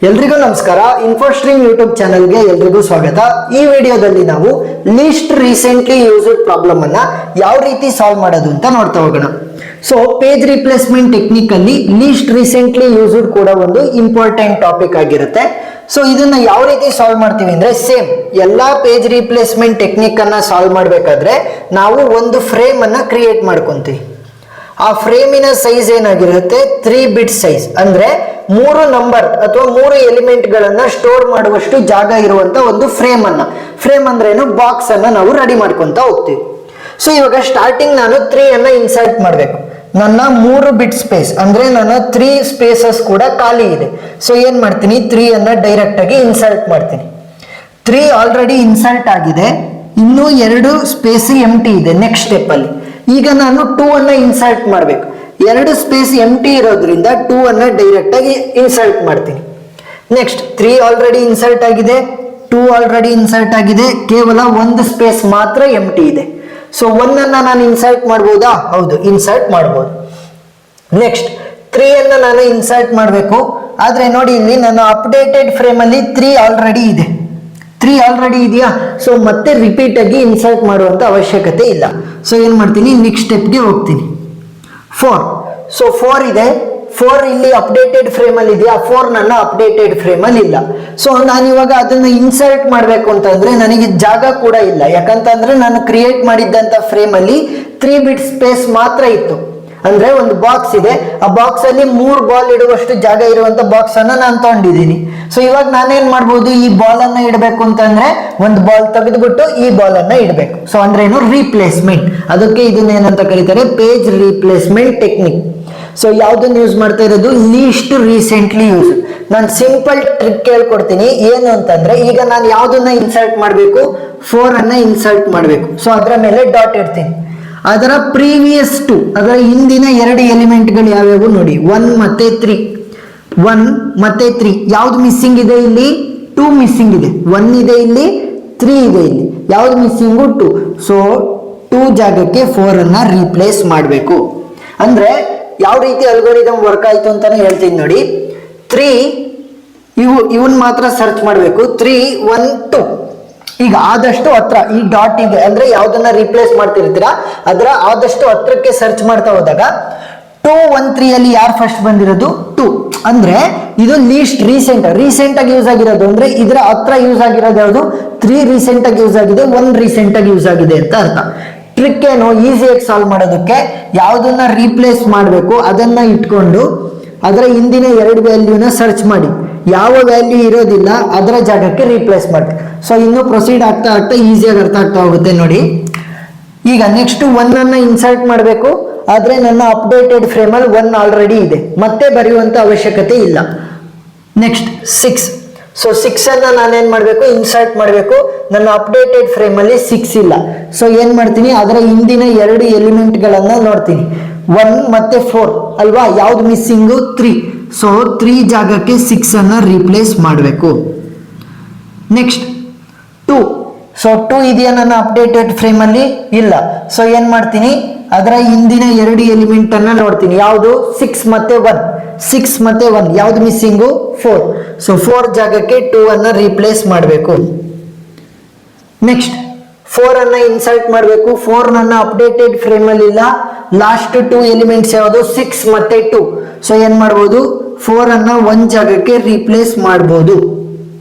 ಎಲ್ರಿಗೂ ನಮಸ್ಕಾರ. ಇನ್ಫೋಸ್ಟ್ರೀಮ್ ಯೂಟ್ಯೂಬ್ ಚಾನೆಲ್ಗೆ ಎಲ್ರಿಗೂ ಸ್ವಾಗತ. ಈ ವಿಡಿಯೋದಲ್ಲಿ ನಾವು ಲೀಸ್ಟ್ ರೀಸೆಂಟ್ಲಿ ಯೂಸ್ಡ್ ಪ್ರಾಬ್ಲಮ್ ಅನ್ನ ಯಾವ ರೀತಿ ಸಾಲ್ವ್ ಮಾಡೋದು ಅಂತ ನೋಡ್ತಾ ಹೋಗೋಣ. ಸೊ ಪೇಜ್ ರಿಪ್ಲೇಸ್ಮೆಂಟ್ ಟೆಕ್ನಿಕ್ ಅಲ್ಲಿ ಲೀಸ್ಟ್ ರೀಸೆಂಟ್ಲಿ ಯೂಸ್ಡ್ ಕೂಡ ಒಂದು ಇಂಪಾರ್ಟೆಂಟ್ ಟಾಪಿಕ್ ಆಗಿರುತ್ತೆ. ಸೊ ಇದನ್ನ ಯಾವ ರೀತಿ ಸಾಲ್ವ್ ಮಾಡ್ತೀವಿ ಅಂದ್ರೆ ಸೇಮ್ ಎಲ್ಲಾ ಪೇಜ್ ರಿಪ್ಲೇಸ್ಮೆಂಟ್ ಟೆಕ್ನಿಕ್ ಅನ್ನ ಸಾಲ್ವ್ ಮಾಡಬೇಕಾದ್ರೆ ನಾವು ಒಂದು ಫ್ರೇಮ್ ಅನ್ನ ಕ್ರಿಯೇಟ್ ಮಾಡ್ಕೊಂತೀವಿ. ಆ ಫ್ರೇಮಿನ ಸೈಜ್ ಏನಾಗಿರುತ್ತೆ 3 ಬಿಟ್ ಸೈಜ್, ಅಂದ್ರೆ 3 ನಂಬರ್ ಅಥವಾ 3 ಎಲಿಮೆಂಟ್ ಗಳನ್ನ ಸ್ಟೋರ್ ಮಾಡುವಷ್ಟು ಜಾಗ ಇರುವಂತ ಒಂದು ಫ್ರೇಮ್ ಅಂದ್ರೆ ಏನು, ಬಾಕ್ಸ್ ಅನ್ನ ನಾವು ರೆಡಿ ಮಾಡ್ಕೊಂತ ಹೋಗ್ತೀವಿ. ಸೊ ಇವಾಗ ಸ್ಟಾರ್ಟಿಂಗ್ ನಾನು 3 ಅನ್ನ ಇನ್ಸರ್ಟ್ ಮಾಡಬೇಕು. ನನ್ನ 3 ಬಿಟ್ ಸ್ಪೇಸ್ ಅಂದ್ರೆ ನನ್ನ 3 ಸ್ಪೇಸಸ್ ಕೂಡ ಖಾಲಿ ಇದೆ. ಸೊ ಏನ್ ಮಾಡ್ತೀನಿ, 3 ಅನ್ನ ಡೈರೆಕ್ಟ್ ಆಗಿ ಇನ್ಸರ್ಟ್ ಮಾಡ್ತೀನಿ. 3 ಆಲ್ರೆಡಿ ಇನ್ಸರ್ಟ್ ಆಗಿದೆ, ಇನ್ನೂ 2 ಸ್ಪೇಸ್ ಎಂಟಿ ಇದೆ ನೆಕ್ಸ್ಟ್ ಸ್ಟೆಪ್ ಅಲ್ಲಿ. ಈಗ ನಾನು 2 ಅನ್ನ ಇನ್ಸರ್ಟ್ ಮಾಡಬೇಕು. 2 ಸ್ಪೇಸ್ ಎಂಟಿ ಇರೋದ್ರಿಂದ 2 ಅನ್ನ ಡೈರೆಕ್ಟ್ ಆಗಿ ಇನ್ಸರ್ಟ್ ಮಾಡ್ತೀನಿ. ನೆಕ್ಸ್ಟ್ 3 ಆಲ್ರೆಡಿ ಇನ್ಸರ್ಟ್ ಆಗಿದೆ, 2 ಆಲ್ರೆಡಿ ಇನ್ಸರ್ಟ್ ಆಗಿದೆ, ಕೇವಲ 1 ಸ್ಪೇಸ್ ಮಾತ್ರ ಎಂಟಿ ಇದೆ. ಸೊ 1 ಅನ್ನ ನಾನು ಇನ್ಸರ್ಟ್ ಮಾಡ್ಬೋದಾ? ಹೌದು, ಇನ್ಸರ್ಟ್ ಮಾಡ್ಬೋದು. ನೆಕ್ಸ್ಟ್ 3 ಅನ್ನ ನಾನು ಇನ್ಸರ್ಟ್ ಮಾಡಬೇಕು. ಆದ್ರೆ ನೋಡಿ, ಇಲ್ಲಿ ನನ್ನ ಅಪ್ಡೇಟೆಡ್ ಫ್ರೇಮ್ ಅಲ್ಲಿ 3 ಆಲ್ರೆಡಿ ಇದೆ. 3 ಆಲ್ರೆಡಿ ಇದೆಯಾ? ಸೊ ಮತ್ತೆ ರಿಪೀಟ್ ಆಗಿ ಇನ್ಸರ್ಟ್ ಮಾಡುವಂತ ಅವಶ್ಯಕತೆ ಇಲ್ಲ. ಸೊ ಏನ್ ಮಾಡ್ತೀನಿ, ನೆಕ್ಸ್ಟ್ ಸ್ಟೆಪ್ಗೆ ಹೋಗ್ತೀನಿ. 4. ಸೊ 4 ಇದೆ, 4 ಇಲ್ಲಿ ಅಪ್ಡೇಟೆಡ್ ಫ್ರೇಮ್ ಅಲ್ಲಿ ಇದೆಯಾ? 4 ನನ್ನ ಅಪ್ಡೇಟೆಡ್ ಫ್ರೇಮ್ ಅಲ್ಲಿ ಇಲ್ಲ. ಸೊ ನಾನು ಇವಾಗ ಅದನ್ನ ಇನ್ಸರ್ಟ್ ಮಾಡಬೇಕು ಅಂತಂದ್ರೆ ನನಗೆ ಜಾಗ ಕೂಡ ಇಲ್ಲ. ಯಾಕಂತಂದ್ರೆ ನಾನು ಕ್ರಿಯೇಟ್ ಮಾಡಿದ್ದಂತ ಫ್ರೇಮ್ ಅಲ್ಲಿ 3 ಬಿಟ್ ಸ್ಪೇಸ್ ಮಾತ್ರ ಇತ್ತು. ಅಂದ್ರೆ ಒಂದು ಬಾಕ್ಸ್ ಇದೆ, ಆ ಬಾಕ್ಸ್ ಅಲ್ಲಿ 3 ಬಾಲ್ ಇಡುವಷ್ಟು ಜಾಗ ಇರುವಂತ ಬಾಕ್ಸ್ ಅನ್ನ ನಾನು ತಗೊಂಡಿದ್ದೀನಿ. ಸೊ ಇವಾಗ ನಾನೇನ್ ಮಾಡ್ಬೋದು, ಈ ಬಾಲ್ ಅನ್ನ ಇಡಬೇಕು ಅಂತಂದ್ರೆ ಒಂದು ಬಾಲ್ ತೆಗೆದುಬಿಟ್ಟು ಈ ಬಾಲ್ ಅನ್ನ ಇಡಬೇಕು. ಸೊ ಅಂದ್ರೆ ಏನು, ರೀಪ್ಲೇಸ್ಮೆಂಟ್. ಅದಕ್ಕೆ ಇದನ್ನ ಏನಂತ ಕರೀತಾರೆ, ಪೇಜ್ ರೀಪ್ಲೇಸ್ಮೆಂಟ್ ಟೆಕ್ನಿಕ್. ಸೊ ಯಾವ್ದನ್ನ ಯೂಸ್ ಮಾಡ್ತಾ ಇರೋದು, ಲೀಸ್ಟ್ ರೀಸೆಂಟ್ಲಿ ಯೂಸ್. ನಾನು ಸಿಂಪಲ್ ಟ್ರಿಕ್ ಹೇಳ್ಕೊಡ್ತೀನಿ. ಏನು ಅಂತಂದ್ರೆ, ಈಗ ನಾನು ಯಾವ್ದನ್ನ ಇನ್ಸರ್ಟ್ ಮಾಡಬೇಕು, 4 ಅನ್ನ ಇನ್ಸರ್ಟ್ ಮಾಡಬೇಕು. ಸೊ ಅದರ ಮೇಲೆ ಡಾಟ್ ಇಡ್ತೀನಿ. ಅದರ ಪ್ರೀವಿಯಸ್ 2, ಅದರ ಹಿಂದಿನ 2 ಎಲಿಮೆಂಟ್ಗಳು ಯಾವ್ಯಾವು ನೋಡಿ, 1 ಮತ್ತೆ 3. 1 ಮತ್ತೆ 3 ಯಾವ್ದು ಮಿಸ್ಸಿಂಗ್ ಇದೆ ಇಲ್ಲಿ? 2 ಮಿಸ್ಸಿಂಗ್ ಇದೆ. 1 ಇದೆ ಇಲ್ಲಿ, 3 ಇದೆ ಇಲ್ಲಿ. ಯಾವ್ದು ಮಿಸ್ಸಿಂಗು? 2. ಸೊ 2 ಜಾಗಕ್ಕೆ 4 ಅನ್ನ ರೀಪ್ಲೇಸ್ ಮಾಡಬೇಕು. ಅಂದ್ರೆ ಯಾವ ರೀತಿ ಅಲ್ಗೋರಿದಮ್ ವರ್ಕ್ ಆಯ್ತು ಅಂತಾನೆ ಹೇಳ್ತೀನಿ ನೋಡಿ. 3 ಇವನ್ ಮಾತ್ರ ಸರ್ಚ್ ಮಾಡಬೇಕು. 3 1 2. ಈಗ ಆದಷ್ಟು ಹತ್ರ ಈ ಡಾಟ್ ಇದೆ ಅಂದ್ರೆ ಯಾವ್ದನ್ನ ರೀಪ್ಲೇಸ್ ಮಾಡ್ತಿರ್ತೀರಾ ಅದರ ಆದಷ್ಟು ಹತ್ರಕ್ಕೆ ಸರ್ಚ್ ಮಾಡ್ತಾ ಹೋದಾಗ 2 1 3 ಅಲ್ಲಿ ಯಾರು ಫಸ್ಟ್ ಬಂದಿರೋದು? 2. ಅಂದ್ರೆ ಇದು ಲೀಸ್ಟ್ ರೀಸೆಂಟ್ ಆಗಿ ಯೂಸ್ ಆಗಿರೋದು. ಅಂದ್ರೆ ಇದರ ಹತ್ರ ಯೂಸ್ ಆಗಿರೋದು ಯಾವುದು? 3 ರೀಸೆಂಟ್ ಆಗಿ ಯೂಸ್ ಆಗಿದೆ, 1 ರೀಸೆಂಟ್ ಆಗಿ ಯೂಸ್ ಆಗಿದೆ ಅಂತ ಅರ್ಥ. ಟ್ರಿಕ್ ಏನು, ಈಸಿಯಾಗಿ ಸಾಲ್ವ್ ಮಾಡೋದಕ್ಕೆ ಯಾವ್ದನ್ನ ರೀಪ್ಲೇಸ್ ಮಾಡಬೇಕು ಅದನ್ನ ಇಟ್ಕೊಂಡು ಅದರ ಹಿಂದಿನ 2 ವ್ಯಾಲ್ಯೂನ ಸರ್ಚ್ ಮಾಡಿ, ಯಾವ ವ್ಯಾಲ್ಯೂ ಇರೋದಿಲ್ಲ ಅದರ ಜಾಗಕ್ಕೆ ರೀಪ್ಲೇಸ್ ಮಾಡಿ. ಸೊ ಇನ್ನು ಪ್ರೊಸೀಡ್ ಆಗ್ತಾ ಈಸಿಯಾಗಿ ಅರ್ಥ ಆಗ್ತಾ ಹೋಗುತ್ತೆ ನೋಡಿ. ಈಗ ನೆಕ್ಸ್ಟ್ 1 ಅನ್ನ ಇನ್ಸರ್ಟ್ ಮಾಡಬೇಕು. ಆದ್ರೆ ನನ್ನ ಅಪ್ಡೇಟೆಡ್ ಫ್ರೇಮ್ ಅಲ್ಲಿ 1 ಆಲ್ರೆಡಿ ಇದೆ, ಮತ್ತೆ ಬರೆಯುವಂತ ಅವಶ್ಯಕತೆ ಇಲ್ಲ. ನೆಕ್ಸ್ಟ್ 6. ಸೊ 6 ಅನ್ನ ನಾನೇನ್ ಮಾಡ್ಬೇಕು, ಇನ್ಸರ್ಟ್ ಮಾಡಬೇಕು. ನನ್ನ ಅಪ್ಡೇಟೆಡ್ ಫ್ರೇಮ್ ಅಲ್ಲಿ 6 ಇಲ್ಲ. ಸೊ ಏನ್ ಮಾಡ್ತೀನಿ, ಅದರ ಹಿಂದಿನ 2 ಎಲಿಮೆಂಟ್ ಗಳನ್ನ ನೋಡ್ತೀನಿ. 1 ಮತ್ತೆ 4 ಅಲ್ವಾ, ಯಾವ್ದು ಮಿಸ್ಸಿಂಗು? 3. ಸೊ 3 ಜಾಗಕ್ಕೆ 6 ಅನ್ನ ರೀಪ್ಲೇಸ್ ಮಾಡಬೇಕು. ನೆಕ್ಸ್ಟ್ 2. ಸೊ 2 ಇದೆಯಾ ನನ್ನ ಅಪ್ಡೇಟೆಡ್ ಫ್ರೇಮ್ ಅಲ್ಲಿ? ಇಲ್ಲ. ಸೊ ಏನ್ ಮಾಡ್ತೀನಿ, ಅದರ ಹಿಂದಿನ 2 ಎಲಿಮೆಂಟ್ ಅನ್ನ ನೋಡ್ತೀನಿ. ಯಾವುದು? 6 ಮತ್ತೆ 1. 6 ಮತ್ತೆ 1 ಯಾವ್ದು ಮಿಸ್ಸಿಂಗು? 4. ಸೊ 4 ಜಾಗಕ್ಕೆ 2 ಅನ್ನ ರೀಪ್ಲೇಸ್ ಮಾಡಬೇಕು. ನೆಕ್ಸ್ಟ್ 4 ಅನ್ನ ಇನ್ಸರ್ಟ್ ಮಾಡಬೇಕು. 4 ನನ್ನ ಅಪ್ಡೇಟೆಡ್ ಫ್ರೇಮ್ ಅಲ್ಲಿ ಇಲ್ಲ. ಲಾಸ್ಟ್ 2 ಎಲಿಮೆಂಟ್ಸ್ ಯಾವುದು? 6 ಮತ್ತೆ 2. ಸೊ ಏನ್ ಮಾಡ್ಬೋದು, 4 ಅನ್ನ 1 ಜಾಗಕ್ಕೆ ರೀಪ್ಲೇಸ್ ಮಾಡಬಹುದು.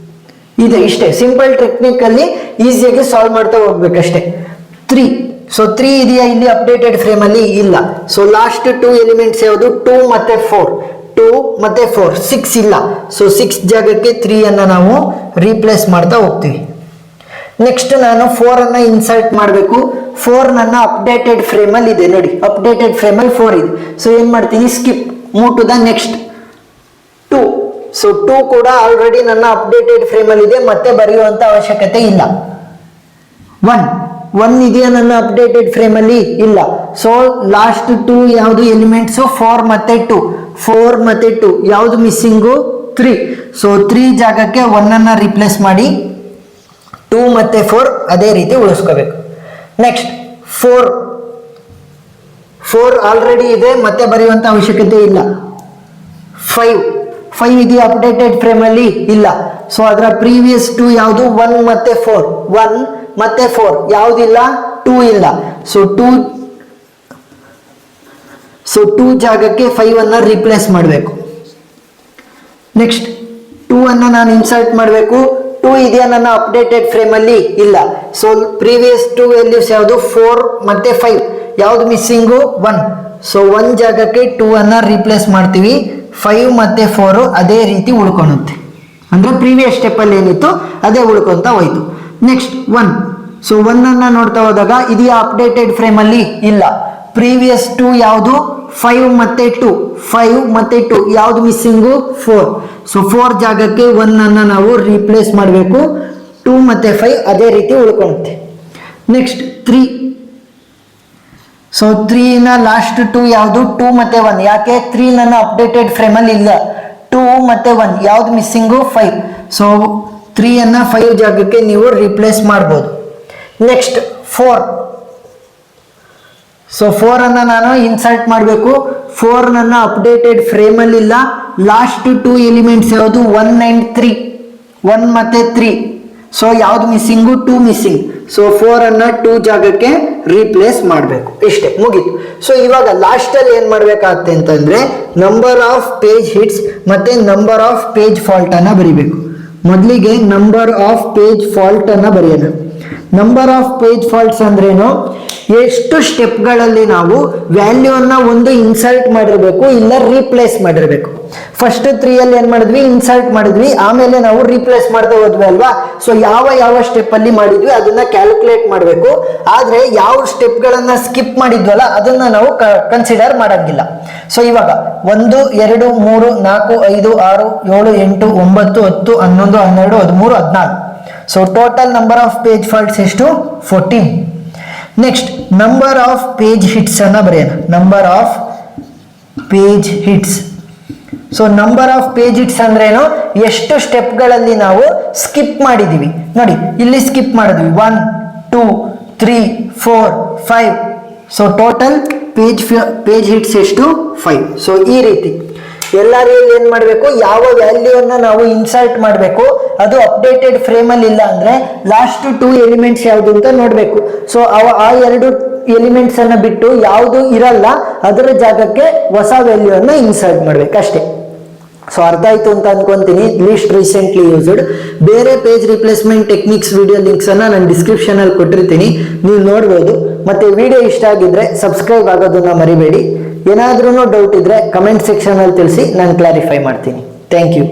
ಇದೆ, ಇಷ್ಟೇ ಸಿಂಪಲ್ ಟೆಕ್ನಿಕ್ ಅಲ್ಲಿ ಈಸಿಯಾಗಿ ಸಾಲ್ವ್ ಮಾಡ್ತಾ ಹೋಗ್ಬೇಕಷ್ಟೇ. 3. ಸೊ 3 ಇದೆಯಾ ಇಲ್ಲಿ ಅಪ್ಡೇಟೆಡ್ ಫ್ರೇಮ್ ಅಲ್ಲಿ? ಇಲ್ಲ. ಸೊ ಲಾಸ್ಟ್ 2 ಎಲಿಮೆಂಟ್ಸ್ ಯಾವುದು? 2 ಮತ್ತೆ 4. 2 ಮತ್ತೆ 4. 6 ಇಲ್ಲ. ಸೊ 6 ಜಾಗಕ್ಕೆ 3 ಅನ್ನ ನಾವು ರೀಪ್ಲೇಸ್ ಮಾಡ್ತಾ ಹೋಗ್ತೀವಿ. ನೆಕ್ಸ್ಟ್ ನಾನು 4 ಅನ್ನ ಇನ್ಸರ್ಟ್ ಮಾಡಬೇಕು. 4 ನನ್ನ ಅಪ್ಡೇಟೆಡ್ ಫ್ರೇಮ್ ಅಲ್ಲಿ ಇದೆ ನೋಡಿ, ಅಪ್ಡೇಟೆಡ್ ಫ್ರೇಮ್ ಅಲ್ಲಿ 4 ಇದೆ. ಸೊ ಏನ್ ಮಾಡ್ತೀನಿ, skip, move to the next 2. So 2 ಕೂಡ ಆಲ್ರೆಡಿ ನನ್ನ ಅಪ್ಡೇಟೆಡ್ ಫ್ರೇಮ್ ಅಲ್ಲಿ ಇದೆ, ಮತ್ತೆ ಬರೆಯುವಂತ ಅವಶ್ಯಕತೆ ಇಲ್ಲ. 1 ಇದೆಯಾ ನನ್ನ ಅಪ್ಡೇಟೆಡ್ ಫ್ರೇಮ್ ಅಲ್ಲಿ? ಇಲ್ಲ. ಸೊ ಲಾಸ್ಟ್ 2 ಯಾವುದು ಎಲಿಮೆಂಟ್ಸ್? 4 ಮತ್ತೆ 2. 4 ಮತ್ತೆ 2 ಯಾವುದು ಮಿಸ್ಸಿಂಗು? 3. ಸೊ 3 ಜಾಗಕ್ಕೆ 1 ಅನ್ನ ರೀಪ್ಲೇಸ್ ಮಾಡಿ, 2 ಮತ್ತೆ 4 ಅದೇ ರೀತಿ ಉಳಿಸ್ಕೋಬೇಕು. ನೆಕ್ಸ್ಟ್ 4 ಆಲ್ರೆಡಿ ಇದೆ, ಮತ್ತೆ ಬರೆಯುವಂತ ಅವಶ್ಯಕತೆ ಇಲ್ಲ. 5 5 ಇದೆಯಾ ಅಪ್ಡೇಟೆಡ್ ಫ್ರೇಮ್ ಅಲ್ಲಿ? ಇಲ್ಲ. ಸೊ ಅದರ ಪ್ರೀವಿಯಸ್ 2 ಯಾವುದು? 1 ಮತ್ತೆ 4. 1 ಮತ್ತೆ 4 ಯಾವುದಿಲ್ಲ? 2 ಇಲ್ಲ. ಸೊ 2 ಜಾಗಕ್ಕೆ 5 ಅನ್ನ ರಿಪ್ಲೇಸ್ ಮಾಡಬೇಕು. ನೆಕ್ಸ್ಟ್ 2 ಅನ್ನ ನಾನು ಇನ್ಸರ್ಟ್ ಮಾಡಬೇಕು. 2 ಇದೆಯಾ ನನ್ನ ಅಪ್ಡೇಟೆಡ್ ಫ್ರೇಮ್ ಅಲ್ಲಿ? ಇಲ್ಲ. ಸೊ ಪ್ರೀವಿಯಸ್ 2 ವ್ಯಾಲ್ಯೂಸ್ ಯಾವುದು? 4 ಮತ್ತೆ 5 ಯಾವುದು ಮಿಸ್ಸಿಂಗು? 1. ಸೊ 1 ಜಾಗಕ್ಕೆ 2 ಅನ್ನ ರಿಪ್ಲೇಸ್ ಮಾಡ್ತೀವಿ. 5 ಮತ್ತೆ 4 ಅದೇ ರೀತಿ ಉಳ್ಕೊಳುತ್ತೆ, ಅಂದ್ರೆ ಪ್ರೀವಿಯಸ್ ಸ್ಟೆಪ್ ಅಲ್ಲಿ ಏನಿತ್ತು ಅದೇ ಉಳ್ಕೊಂತ ಹೋಯ್ತು. ನೆಕ್ಸ್ಟ್ 1. ಸೊ 1 ಅನ್ನ ನೋಡ್ತಾ ಹೋದಾಗ ಇದೆಯಾ ಅಪ್ಡೇಟೆಡ್ ಫ್ರೇಮ್ ಅಲ್ಲಿ? ಇಲ್ಲ. ಪ್ರೀವಿಯಸ್ 2 ಯಾವುದು? 5 ಮತ್ತೆ 2. 5 ಮತ್ತೆ 2 ಯಾವುದು ಮಿಸ್ಸಿಂಗು? 4. ಸೊ 4 ಜಾಗಕ್ಕೆ 1 ಅನ್ನ ನಾವು ರೀಪ್ಲೇಸ್ ಮಾಡಬೇಕು. 2 ಮತ್ತೆ 5 ಅದೇ ರೀತಿ ಉಳ್ಕೊಳ್ಳುತ್ತೆ. ನೆಕ್ಸ್ಟ್ 3. ಸೊ 3 ನ ಲಾಸ್ಟ್ 2 ಯಾವುದು? 2 ಮತ್ತೆ 1. ಯಾಕೆ? 3 ನನ್ನ ಅಪ್ಡೇಟೆಡ್ ಫ್ರೇಮ್ ಅಲ್ಲಿ ಇಲ್ಲ. 2 ಮತ್ತೆ 1 ಯಾವ್ದು ಮಿಸ್ಸಿಂಗು? 5. ಸೊ 3 ಅನ್ನ 5 ಜಾಗಕ್ಕೆ ನೀವು ರಿಪ್ಲೇಸ್ ಮಾಡ್ಬೋದು. ನೆಕ್ಸ್ಟ್ 4. ಸೊ 4 ಅನ್ನ ನಾನು ಇನ್ಸರ್ಟ್ ಮಾಡಬೇಕು. 4 ನನ್ನ ಅಪ್ಡೇಟೆಡ್ ಫ್ರೇಮ್ ಅಲ್ಲಿ ಇಲ್ಲ. ಲಾಸ್ಟ್ 2 ಎಲಿಮೆಂಟ್ಸ್ ಯಾವುದು? 1 and 3. 1 ಮತ್ತೆ 3. ಸೊ ಯಾವ್ದು ಮಿಸ್ಸಿಂಗು? 2 ಮಿಸ್ಸಿಂಗ್. ಸೊ 4 ಅನ್ನ 2 ಜಾಗಕ್ಕೆ ರೀಪ್ಲೇಸ್ ಮಾಡಬೇಕು. ಇಷ್ಟೇ, ಮುಗೀತು. ಸೊ ಇವಾಗ ಲಾಸ್ಟ್ ಅಲ್ಲಿ ಏನ್ ಮಾಡ್ಬೇಕಾಗತ್ತೆ ಅಂತಂದ್ರೆ ನಂಬರ್ ಆಫ್ ಪೇಜ್ ಹಿಟ್ಸ್ ಮತ್ತೆ ನಂಬರ್ ಆಫ್ ಪೇಜ್ ಫಾಲ್ಟ್ ಅನ್ನ ಬರಿಬೇಕು. ಮೊದಲಿಗೆ ನಂಬರ್ ಆಫ್ ಪೇಜ್ ಫಾಲ್ಟ್ ಅನ್ನ ಬರೆಯೋಣ. ನಂಬರ್ ಆಫ್ ಪೇಜ್ ಫಾಲ್ಟ್ಸ್ ಅಂದ್ರೇನು? ಎಷ್ಟು ಸ್ಟೆಪ್ಗಳಲ್ಲಿ ನಾವು ವ್ಯಾಲ್ಯೂ ಅನ್ನ ಒಂದು ಇನ್ಸರ್ಟ್ ಮಾಡಿರ್ಬೇಕು, ಇಲ್ಲ ರೀಪ್ಲೇಸ್ ಮಾಡಿರ್ಬೇಕು. ಫಸ್ಟ್ 3 ಅಲ್ಲಿ ಏನ್ ಮಾಡಿದ್ವಿ? ಇನ್ಸರ್ಟ್ ಮಾಡಿದ್ವಿ, ಆಮೇಲೆ ನಾವು ರೀಪ್ಲೇಸ್ ಮಾಡ್ತಾ ಹೋದ್ವಿ ಅಲ್ವಾ? ಸೊ ಯಾವ ಸ್ಟೆಪ್ ಅಲ್ಲಿ ಮಾಡಿದ್ವಿ ಅದನ್ನ ಕ್ಯಾಲ್ಕುಲೇಟ್ ಮಾಡಬೇಕು. ಆದ್ರೆ ಯಾವ ಸ್ಟೆಪ್ ಗಳನ್ನ ಸ್ಕಿಪ್ ಮಾಡಿದ್ವಲ್ಲ ಅದನ್ನ ನಾವು ಕನ್ಸಿಡರ್ ಮಾಡಂಗಿಲ್ಲ. ಸೊ ಇವಾಗ 1 2 3 4 5 6 7 8 9 10 11 12 13 14. So total number of page faults ಎಷ್ಟು? 14. Next number of page hits ಅನ್ನ ಬರೆಯೋಣ. Number of page hits. So number of page hits ಅಂದ್ರೇನು? ಎಷ್ಟು ಸ್ಟೆಪ್ಗಳಲ್ಲಿ ನಾವು ಸ್ಕಿಪ್ ಮಾಡಿದೀವಿ. ನೋಡಿ ಇಲ್ಲಿ ಸ್ಕಿಪ್ ಮಾಡಿದ್ವಿ 1 2 3 4 5. ಸೊ ಟೋಟಲ್ ಪೇಜ್ ಹಿಟ್ಸ್ ಎಷ್ಟು? 5. ಸೊ ಈ ರೀತಿ ಎಲ್ಲರೂ ಏನ್ ಮಾಡಬೇಕು? ಯಾವ ವ್ಯಾಲ್ಯೂ ಅನ್ನ ನಾವು ಇನ್ಸರ್ಟ್ ಮಾಡಬೇಕು, ಅದು ಅಪ್ಡೇಟೆಡ್ ಫ್ರೇಮ್ ಅಲ್ಲಿ ಇಲ್ಲ ಅಂದ್ರೆ ಲಾಸ್ಟ್ 2 ಎಲಿಮೆಂಟ್ಸ್ ಯಾವುದು ಅಂತ ನೋಡ್ಬೇಕು. ಸೊ ಆ 2 ಎಲಿಮೆಂಟ್ಸ್ ಅನ್ನ ಬಿಟ್ಟು ಯಾವುದು ಇರಲ್ಲ ಅದರ ಜಾಗಕ್ಕೆ ಹೊಸ ವ್ಯಾಲ್ಯೂ ಅನ್ನ ಇನ್ಸರ್ಟ್ ಮಾಡ್ಬೇಕು ಅಷ್ಟೇ. ಸೊ ಅರ್ಥ ಆಯ್ತು ಅಂತ ಅನ್ಕೊಂತೀನಿ. ಲೀಸ್ಟ್ ರೀಸೆಂಟ್ಲಿ ಯೂಸ್ಡ್ ಬೇರೆ page replacement techniques video links ಅನ್ನ ನಾನು ಡಿಸ್ಕ್ರಿಪ್ಷನ್ ಅಲ್ಲಿ ಕೊಟ್ಟಿರ್ತೀನಿ, ನೀವು ನೋಡ್ಬೋದು. ಮತ್ತೆ ವಿಡಿಯೋ ಇಷ್ಟ ಆಗಿದ್ರೆ ಸಬ್ಸ್ಕ್ರೈಬ್ ಆಗೋದನ್ನ ಮರಿಬೇಡಿ. ಏನಾದ್ರೂ ಡೌಟ್ ಇದ್ರೆ ಕಮೆಂಟ್ ಸೆಕ್ಷನ್ ಅಲ್ಲಿ ತಿಳಿಸಿ, ನಾನು ಕ್ಲಾರಿಫೈ ಮಾಡ್ತೀನಿ. Thank you.